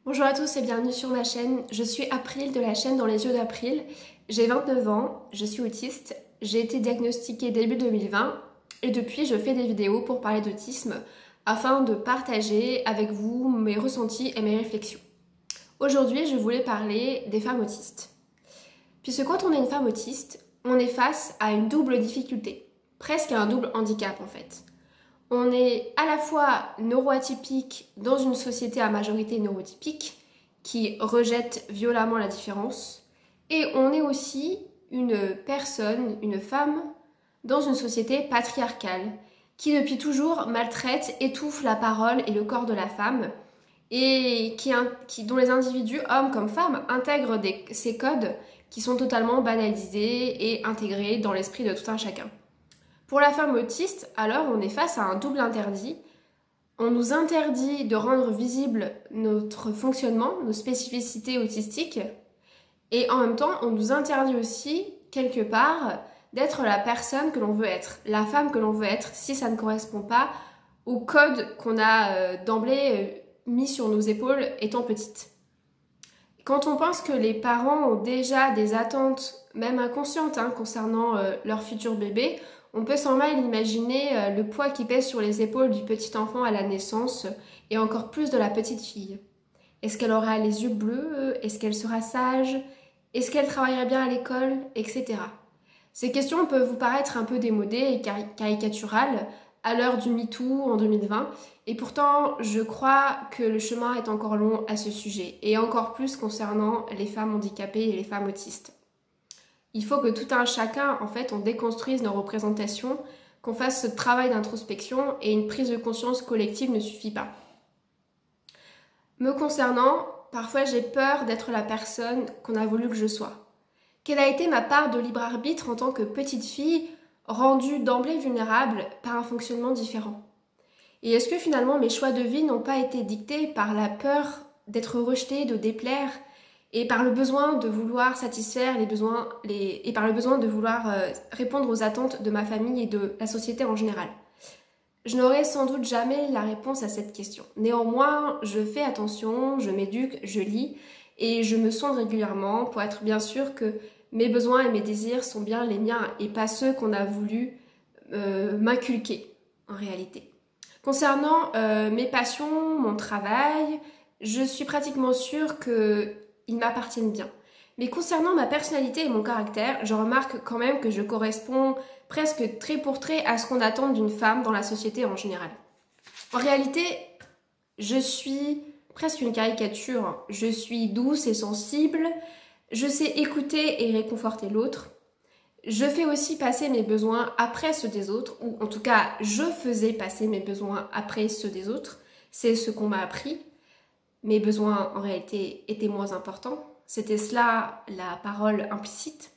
Bonjour à tous et bienvenue sur ma chaîne. Je suis April de la chaîne Dans les yeux d'April. J'ai 29 ans, je suis autiste. J'ai été diagnostiquée début 2020 et depuis je fais des vidéos pour parler d'autisme afin de partager avec vous mes ressentis et mes réflexions. Aujourd'hui, je voulais parler des femmes autistes. Puisque quand on est une femme autiste, on est face à une double difficulté, presque à un double handicap en fait. On est à la fois neuroatypique dans une société à majorité neurotypique qui rejette violemment la différence et on est aussi une personne, une femme dans une société patriarcale qui depuis toujours maltraite, étouffe la parole et le corps de la femme et dont les individus, hommes comme femmes, intègrent ces codes qui sont totalement banalisés et intégrés dans l'esprit de tout un chacun. Pour la femme autiste, alors on est face à un double interdit. On nous interdit de rendre visible notre fonctionnement, nos spécificités autistiques, et en même temps on nous interdit aussi, quelque part, d'être la personne que l'on veut être, la femme que l'on veut être, si ça ne correspond pas au code qu'on a d'emblée mis sur nos épaules étant petite. Quand on pense que les parents ont déjà des attentes, même inconscientes, concernant leur futur bébé, on peut sans mal imaginer le poids qui pèse sur les épaules du petit enfant à la naissance et encore plus de la petite fille. Est-ce qu'elle aura les yeux bleus? Est-ce qu'elle sera sage? Est-ce qu'elle travaillerait bien à l'école? Etc. Ces questions peuvent vous paraître un peu démodées et caricaturales à l'heure du MeToo en 2020 et pourtant je crois que le chemin est encore long à ce sujet et encore plus concernant les femmes handicapées et les femmes autistes. Il faut que tout un chacun, en fait, on déconstruise nos représentations, qu'on fasse ce travail d'introspection et une prise de conscience collective ne suffit pas. Me concernant, parfois j'ai peur d'être la personne qu'on a voulu que je sois. Quelle a été ma part de libre arbitre en tant que petite fille rendue d'emblée vulnérable par un fonctionnement différent? Et est-ce que finalement mes choix de vie n'ont pas été dictés par la peur d'être rejetée, de déplaire et par le besoin de vouloir satisfaire et par le besoin de vouloir répondre aux attentes de ma famille et de la société en général? Je n'aurai sans doute jamais la réponse à cette question. Néanmoins, je fais attention, je m'éduque, je lis et je me sonde régulièrement pour être bien sûr que mes besoins et mes désirs sont bien les miens et pas ceux qu'on a voulu m'inculquer en réalité. Concernant mes passions, mon travail, je suis pratiquement sûre qu'ils m'appartiennent bien. Mais concernant ma personnalité et mon caractère, je remarque quand même que je corresponds presque trait pour trait à ce qu'on attend d'une femme dans la société en général. En réalité, je suis presque une caricature. Je suis douce et sensible, je sais écouter et réconforter l'autre. Je fais aussi passer mes besoins après ceux des autres, ou en tout cas, je faisais passer mes besoins après ceux des autres. C'est ce qu'on m'a appris. Mes besoins, en réalité, étaient moins importants. C'était cela, la parole implicite.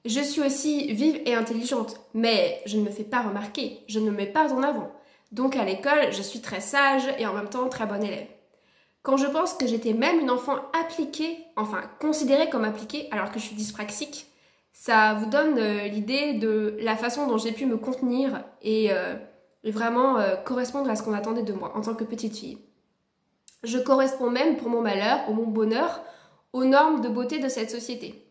Je suis aussi vive et intelligente, mais je ne me fais pas remarquer, je ne me mets pas en avant. Donc à l'école, je suis très sage et en même temps très bonne élève. Quand je pense que j'étais même une enfant appliquée, enfin considérée comme appliquée alors que je suis dyspraxique, ça vous donne l'idée de la façon dont j'ai pu me contenir et vraiment correspondre à ce qu'on attendait de moi en tant que petite fille. Je corresponds même, pour mon malheur ou mon bonheur, aux normes de beauté de cette société.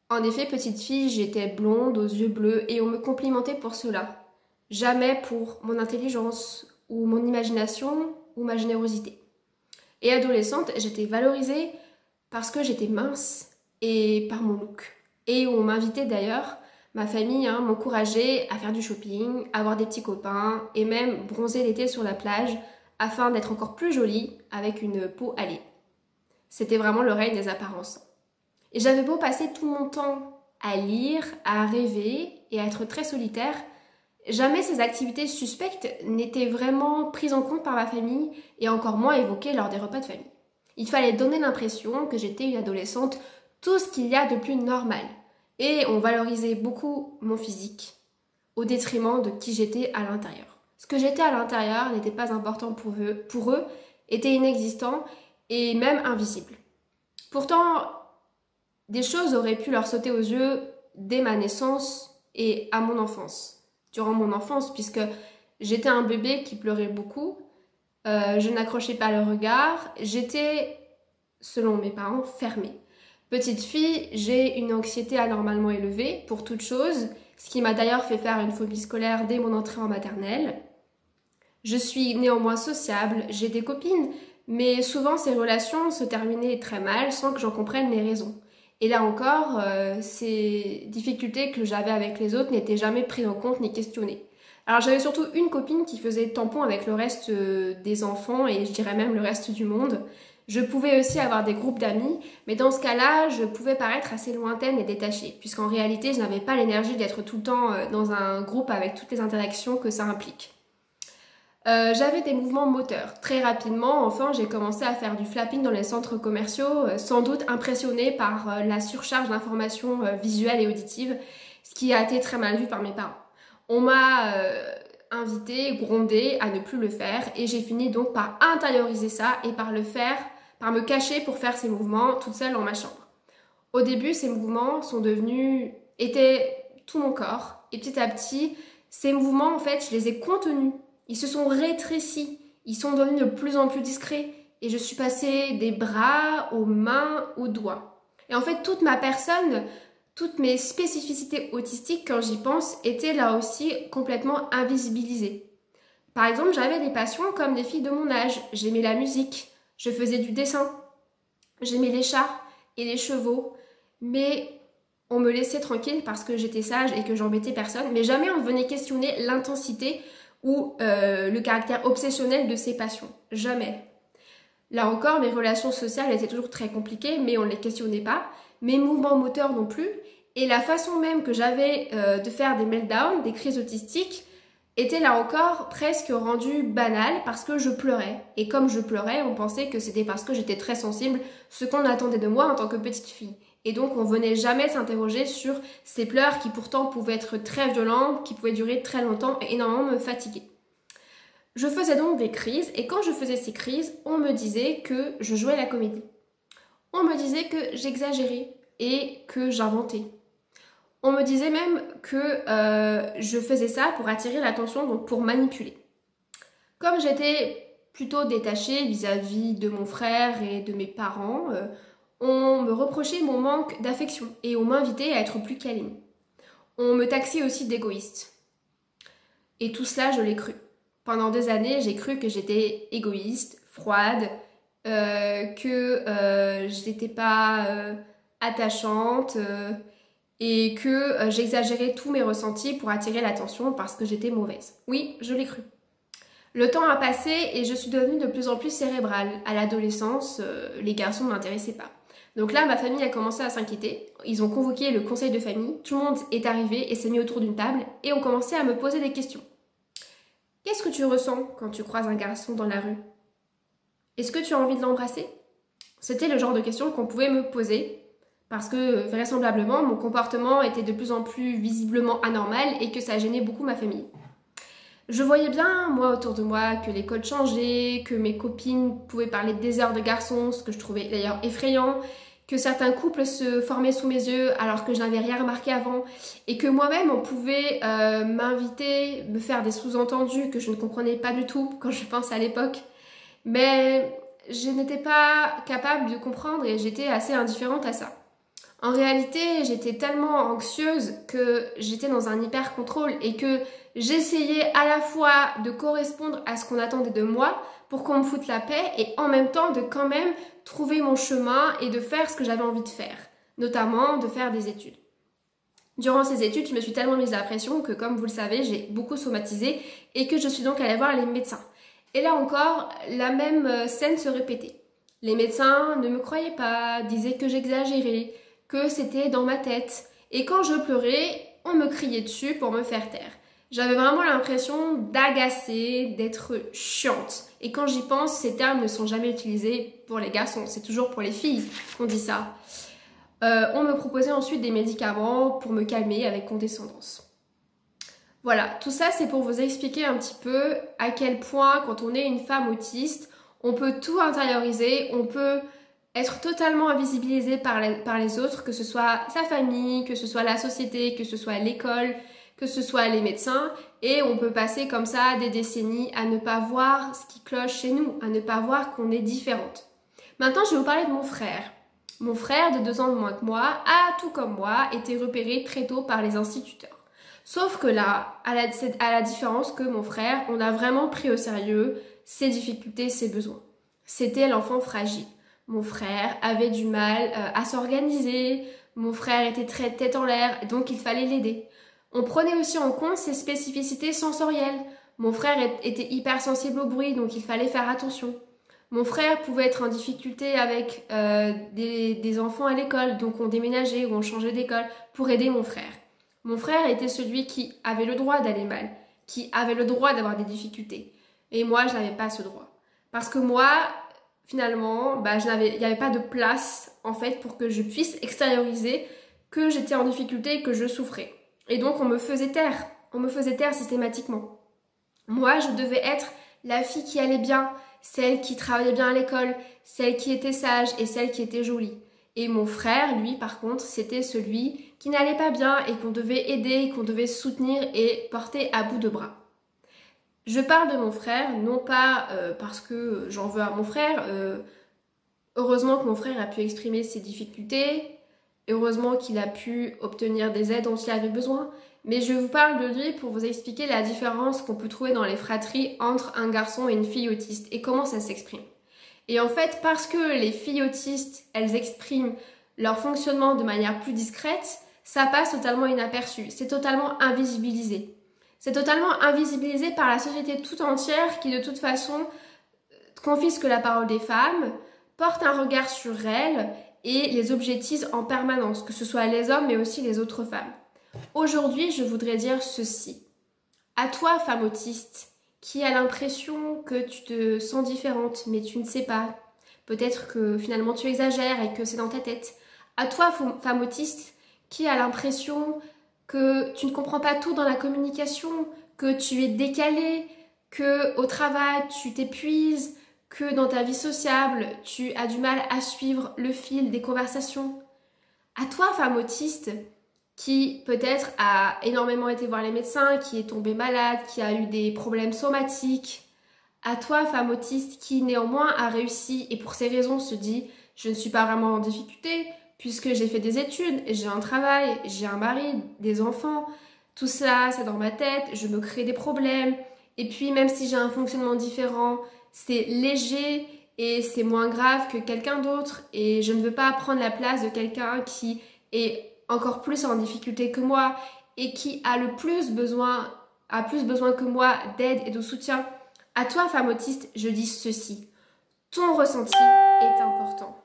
En effet, petite fille, j'étais blonde, aux yeux bleus, et on me complimentait pour cela. Jamais pour mon intelligence, ou mon imagination, ou ma générosité. Et adolescente, j'étais valorisée parce que j'étais mince, et par mon look. Et on m'invitait d'ailleurs, ma famille m'encourageait à faire du shopping, à avoir des petits copains, et même bronzer l'été sur la plage, afin d'être encore plus jolie avec une peau hâlée. C'était vraiment le règne des apparences. Et j'avais beau passer tout mon temps à lire, à rêver et à être très solitaire, jamais ces activités suspectes n'étaient vraiment prises en compte par ma famille et encore moins évoquées lors des repas de famille. Il fallait donner l'impression que j'étais une adolescente, tout ce qu'il y a de plus normal. Et on valorisait beaucoup mon physique au détriment de qui j'étais à l'intérieur. Ce que j'étais à l'intérieur n'était pas important pour eux, était inexistant et même invisible. Pourtant, des choses auraient pu leur sauter aux yeux dès ma naissance et à mon enfance. Durant mon enfance, puisque j'étais un bébé qui pleurait beaucoup, je n'accrochais pas le regard, j'étais, selon mes parents, fermée. Petite fille, j'ai une anxiété anormalement élevée pour toute chose, ce qui m'a d'ailleurs fait faire une phobie scolaire dès mon entrée en maternelle. Je suis néanmoins sociable, j'ai des copines, mais souvent ces relations se terminaient très mal sans que j'en comprenne les raisons. Et là encore, ces difficultés que j'avais avec les autres n'étaient jamais prises en compte ni questionnées. Alors j'avais surtout une copine qui faisait tampon avec le reste des enfants et je dirais même le reste du monde. Je pouvais aussi avoir des groupes d'amis, mais dans ce cas-là, je pouvais paraître assez lointaine et détachée, puisqu'en réalité, je n'avais pas l'énergie d'être tout le temps dans un groupe avec toutes les interactions que ça implique. J'avais des mouvements moteurs. Très rapidement, enfin, j'ai commencé à faire du flapping dans les centres commerciaux, sans doute impressionnée par la surcharge d'informations visuelles et auditives, ce qui a été très mal vu par mes parents. On m'a invitée, grondée à ne plus le faire et j'ai fini donc par intérioriser ça et par le faire, par me cacher pour faire ces mouvements toute seule dans ma chambre. Au début, ces mouvements étaient tout mon corps et petit à petit, ces mouvements, en fait, je les ai contenus. Ils se sont rétrécis, ils sont devenus de plus en plus discrets et je suis passée des bras aux mains, aux doigts. Et en fait, toute ma personne, toutes mes spécificités autistiques, quand j'y pense, étaient là aussi complètement invisibilisées. Par exemple, j'avais des passions comme les filles de mon âge. J'aimais la musique, je faisais du dessin, j'aimais les chats et les chevaux, mais on me laissait tranquille parce que j'étais sage et que j'embêtais personne, mais jamais on ne venait questionner l'intensité ou le caractère obsessionnel de ces passions. Jamais. Là encore, mes relations sociales étaient toujours très compliquées, mais on ne les questionnait pas. Mes mouvements moteurs non plus. Et la façon même que j'avais de faire des meltdowns, des crises autistiques, était là encore presque rendue banale parce que je pleurais. Et comme je pleurais, on pensait que c'était parce que j'étais très sensible, ce qu'on attendait de moi en tant que petite fille. Et donc on venait jamais s'interroger sur ces pleurs qui pourtant pouvaient être très violents, qui pouvaient durer très longtemps et énormément me fatiguer. Je faisais donc des crises et quand je faisais ces crises, on me disait que je jouais la comédie. On me disait que j'exagérais et que j'inventais. On me disait même que je faisais ça pour attirer l'attention, donc pour manipuler. Comme j'étais plutôt détachée vis-à-vis de mon frère et de mes parents, on me reprochait mon manque d'affection et on m'invitait à être plus câline. On me taxait aussi d'égoïste. Et tout cela, je l'ai cru. Pendant des années, j'ai cru que j'étais égoïste, froide, que je n'étais pas attachante et que j'exagérais tous mes ressentis pour attirer l'attention parce que j'étais mauvaise. Oui, je l'ai cru. Le temps a passé et je suis devenue de plus en plus cérébrale. À l'adolescence, les garçons ne m'intéressaient pas. Donc là, ma famille a commencé à s'inquiéter. Ils ont convoqué le conseil de famille. Tout le monde est arrivé et s'est mis autour d'une table et ont commencé à me poser des questions. Qu'est-ce que tu ressens quand tu croises un garçon dans la rue? Est-ce que tu as envie de l'embrasser? C'était le genre de questions qu'on pouvait me poser parce que vraisemblablement, mon comportement était de plus en plus visiblement anormal et que ça gênait beaucoup ma famille. Je voyais bien, moi, autour de moi, que les codes changeaient, que mes copines pouvaient parler des heures de garçons, ce que je trouvais d'ailleurs effrayant, que certains couples se formaient sous mes yeux alors que je n'avais rien remarqué avant, et que moi-même, on pouvait m'inviter, me faire des sous-entendus que je ne comprenais pas du tout quand je pense à l'époque. Mais je n'étais pas capable de comprendre et j'étais assez indifférente à ça. En réalité, j'étais tellement anxieuse que j'étais dans un hyper contrôle et que j'essayais à la fois de correspondre à ce qu'on attendait de moi pour qu'on me foute la paix et en même temps de quand même trouver mon chemin et de faire ce que j'avais envie de faire, notamment de faire des études. Durant ces études, je me suis tellement mise à la pression que, comme vous le savez, j'ai beaucoup somatisé et que je suis donc allée voir les médecins. Et là encore, la même scène se répétait. Les médecins ne me croyaient pas, disaient que j'exagérais, que c'était dans ma tête. Et quand je pleurais, on me criait dessus pour me faire taire. J'avais vraiment l'impression d'agacer, d'être chiante. Et quand j'y pense, ces termes ne sont jamais utilisés pour les garçons, c'est toujours pour les filles qu'on dit ça. On me proposait ensuite des médicaments pour me calmer avec condescendance. Voilà, tout ça c'est pour vous expliquer un petit peu à quel point quand on est une femme autiste, on peut tout intérioriser, on peut être totalement invisibilisé par les autres, que ce soit sa famille, que ce soit la société, que ce soit l'école, que ce soit les médecins, et on peut passer comme ça des décennies à ne pas voir ce qui cloche chez nous, à ne pas voir qu'on est différente. Maintenant, je vais vous parler de mon frère. Mon frère, de 2 ans de moins que moi, a, tout comme moi, été repéré très tôt par les instituteurs. Sauf que là, à la différence que mon frère, on a vraiment pris au sérieux ses difficultés, ses besoins. C'était l'enfant fragile. Mon frère avait du mal à s'organiser, mon frère était très tête en l'air, donc il fallait l'aider. On prenait aussi en compte ses spécificités sensorielles. Mon frère était hypersensible au bruit, donc il fallait faire attention. Mon frère pouvait être en difficulté avec des enfants à l'école, donc on déménageait ou on changeait d'école pour aider mon frère. Mon frère était celui qui avait le droit d'aller mal, qui avait le droit d'avoir des difficultés. Et moi, je n'avais pas ce droit. Parce que moi, finalement, il n'y avait pas de place, en fait, pour que je puisse extérioriser que j'étais en difficulté et que je souffrais. Et donc, on me faisait taire. On me faisait taire systématiquement. Moi, je devais être la fille qui allait bien, celle qui travaillait bien à l'école, celle qui était sage et celle qui était jolie. Et mon frère, lui, par contre, c'était celui qui n'allait pas bien et qu'on devait aider, qu'on devait soutenir et porter à bout de bras. Je parle de mon frère, non pas parce que j'en veux à mon frère. Heureusement que mon frère a pu exprimer ses difficultés, heureusement qu'il a pu obtenir des aides dont il avait besoin. Mais je vous parle de lui pour vous expliquer la différence qu'on peut trouver dans les fratries entre un garçon et une fille autiste et comment ça s'exprime. Et en fait, parce que les filles autistes, elles expriment leur fonctionnement de manière plus discrète, ça passe totalement inaperçu, c'est totalement invisibilisé. C'est totalement invisibilisé par la société tout entière qui de toute façon confisque la parole des femmes, porte un regard sur elles et les objectifs en permanence, que ce soit les hommes mais aussi les autres femmes. Aujourd'hui, je voudrais dire ceci. À toi, femme autiste, qui a l'impression que tu te sens différente, mais tu ne sais pas. Peut-être que finalement tu exagères et que c'est dans ta tête. À toi, femme autiste, qui a l'impression que tu ne comprends pas tout dans la communication, que tu es décalée, que au travail tu t'épuises, que dans ta vie sociable tu as du mal à suivre le fil des conversations. À toi, femme autiste, qui peut-être a énormément été voir les médecins, qui est tombée malade, qui a eu des problèmes somatiques. À toi, femme autiste, qui néanmoins a réussi et pour ces raisons se dit « je ne suis pas vraiment en difficulté puisque j'ai fait des études, j'ai un travail, j'ai un mari, des enfants, tout ça c'est dans ma tête, je me crée des problèmes et puis même si j'ai un fonctionnement différent, c'est léger et c'est moins grave que quelqu'un d'autre et je ne veux pas prendre la place de quelqu'un qui est encore plus en difficulté que moi et qui a plus besoin que moi d'aide et de soutien. À toi, femme autiste, je dis ceci. Ton ressenti est important.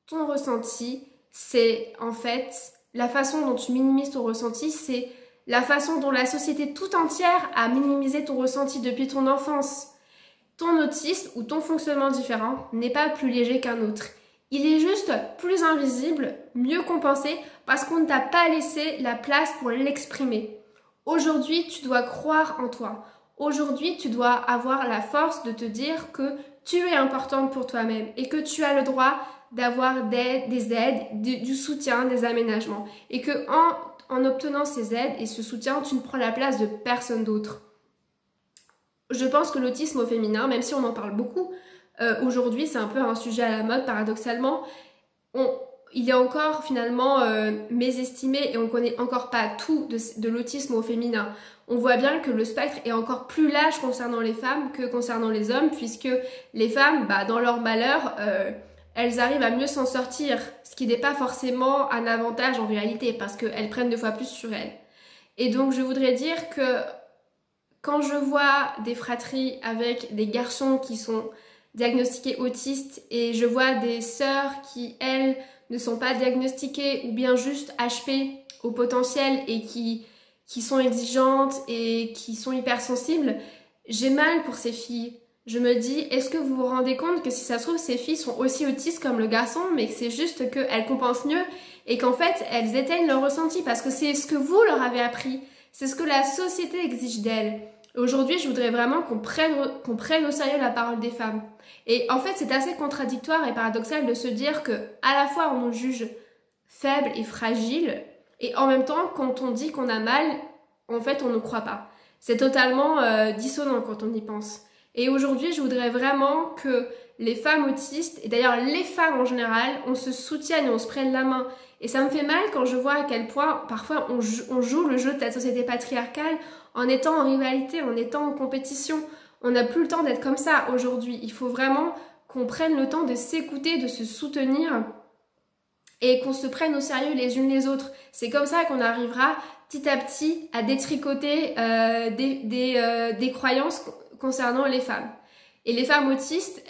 Ton ressenti, c'est en fait la façon dont tu minimises ton ressenti, c'est la façon dont la société tout entière a minimisé ton ressenti depuis ton enfance. Ton autisme ou ton fonctionnement différent n'est pas plus léger qu'un autre. Il est juste plus invisible, mieux compensé, parce qu'on ne t'a pas laissé la place pour l'exprimer. Aujourd'hui, tu dois croire en toi. Aujourd'hui, tu dois avoir la force de te dire que tu es importante pour toi-même et que tu as le droit d'avoir des aides, du soutien, des aménagements. Et que en obtenant ces aides et ce soutien, tu ne prends la place de personne d'autre. Je pense que l'autisme au féminin, même si on en parle beaucoup, aujourd'hui c'est un peu un sujet à la mode paradoxalement, il est encore finalement mésestimé et on ne connaît encore pas tout de l'autisme au féminin. On voit bien que le spectre est encore plus large concernant les femmes que concernant les hommes, puisque les femmes, dans leur malheur, elles arrivent à mieux s'en sortir, ce qui n'est pas forcément un avantage en réalité, parce qu'elles prennent 2 fois plus sur elles. Et donc je voudrais dire que quand je vois des fratries avec des garçons qui sont diagnostiqués autistes et je vois des sœurs qui, elles, ne sont pas diagnostiquées ou bien juste HP au potentiel et qui sont exigeantes et qui sont hypersensibles, j'ai mal pour ces filles. Je me dis, est-ce que vous vous rendez compte que si ça se trouve, ces filles sont aussi autistes comme le garçon, mais que c'est juste qu'elles compensent mieux et qu'en fait, elles éteignent leur ressenti parce que c'est ce que vous leur avez appris, c'est ce que la société exige d'elles. Aujourd'hui, je voudrais vraiment qu'on prenne au sérieux la parole des femmes. Et en fait, c'est assez contradictoire et paradoxal de se dire que à la fois on nous juge faibles et fragiles, et en même temps, quand on dit qu'on a mal, en fait on ne croit pas. C'est totalement dissonant quand on y pense. Et aujourd'hui, je voudrais vraiment que les femmes autistes, et d'ailleurs les femmes en général, on se soutienne et on se prenne la main. Et ça me fait mal quand je vois à quel point parfois on joue le jeu de la société patriarcale en étant en rivalité, en étant en compétition. On n'a plus le temps d'être comme ça aujourd'hui. Il faut vraiment qu'on prenne le temps de s'écouter, de se soutenir et qu'on se prenne au sérieux les unes les autres. C'est comme ça qu'on arrivera petit à petit à détricoter des croyances concernant les femmes. Et les femmes autistes,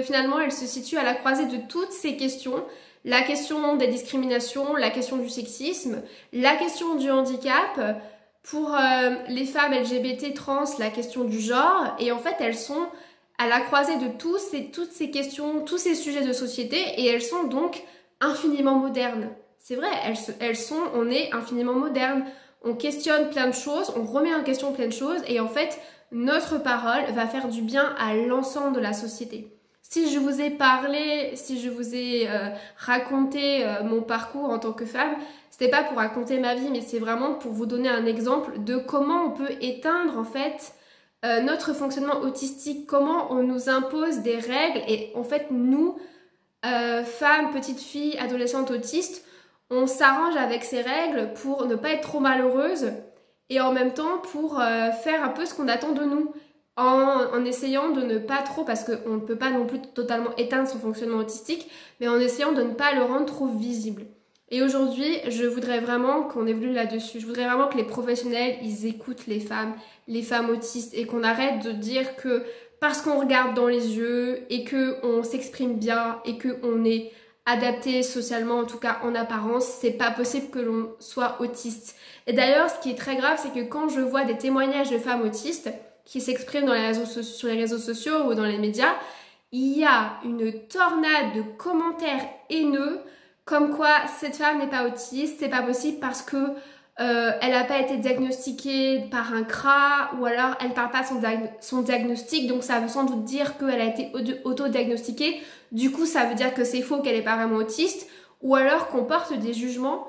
finalement, elles se situent à la croisée de toutes ces questions. La question des discriminations, la question du sexisme, la question du handicap, pour les femmes LGBT trans, la question du genre. Et en fait, elles sont à la croisée de toutes ces questions, tous ces sujets de société, et elles sont donc infiniment modernes. C'est vrai, on est infiniment modernes. On questionne plein de choses, on remet en question plein de choses, et en fait, notre parole va faire du bien à l'ensemble de la société. Si je vous ai parlé, si je vous ai raconté mon parcours en tant que femme, c'était pas pour raconter ma vie, mais c'est vraiment pour vous donner un exemple de comment on peut éteindre en fait notre fonctionnement autistique, comment on nous impose des règles, et en fait nous, femmes, petites filles, adolescentes autistes, on s'arrange avec ces règles pour ne pas être trop malheureuses et en même temps pour faire un peu ce qu'on attend de nous en essayant de ne pas trop, parce qu'on ne peut pas non plus totalement éteindre son fonctionnement autistique, mais en essayant de ne pas le rendre trop visible. Et aujourd'hui, je voudrais vraiment qu'on évolue là-dessus. Je voudrais vraiment que les professionnels, ils écoutent les femmes autistes, et qu'on arrête de dire que parce qu'on regarde dans les yeux et qu'on s'exprime bien et qu'on est adapté socialement, en tout cas en apparence, c'est pas possible que l'on soit autiste. Et d'ailleurs, ce qui est très grave, c'est que quand je vois des témoignages de femmes autistes qui s'expriment sur les réseaux sociaux ou dans les médias, il y a une tornade de commentaires haineux comme quoi cette femme n'est pas autiste, c'est pas possible parce que elle n'a pas été diagnostiquée par un CRA, ou alors elle ne parle pas son diagnostic, donc ça veut sans doute dire qu'elle a été auto-diagnostiquée, du coup ça veut dire que c'est faux, qu'elle n'est pas vraiment autiste, ou alors qu'on porte des jugements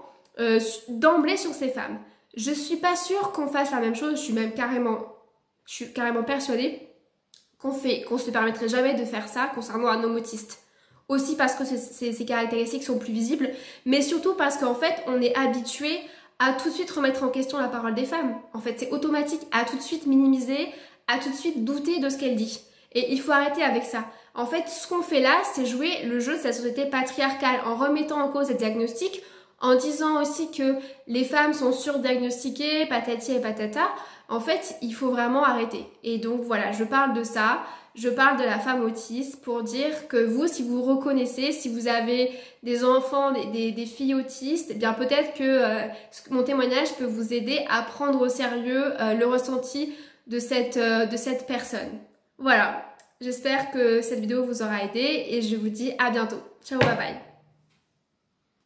d'emblée sur ces femmes. Je suis pas sûre qu'on fasse la même chose, je suis carrément persuadée qu'on se permettrait jamais de faire ça concernant un homme autiste. Aussi parce que ses caractéristiques sont plus visibles, mais surtout parce qu'en fait on est habitué à tout de suite remettre en question la parole des femmes. En fait, c'est automatique, à tout de suite minimiser, à tout de suite douter de ce qu'elle dit. Et il faut arrêter avec ça. En fait, ce qu'on fait là, c'est jouer le jeu de cette société patriarcale en remettant en cause les diagnostics, en disant aussi que les femmes sont surdiagnostiquées, patati et patata. En fait, il faut vraiment arrêter. Et donc voilà, je parle de ça. Je parle de la femme autiste pour dire que vous, si vous reconnaissez, si vous avez des enfants, des filles autistes, eh bien peut-être que mon témoignage peut vous aider à prendre au sérieux le ressenti de cette personne. Voilà, j'espère que cette vidéo vous aura aidé et je vous dis à bientôt. Ciao, bye bye.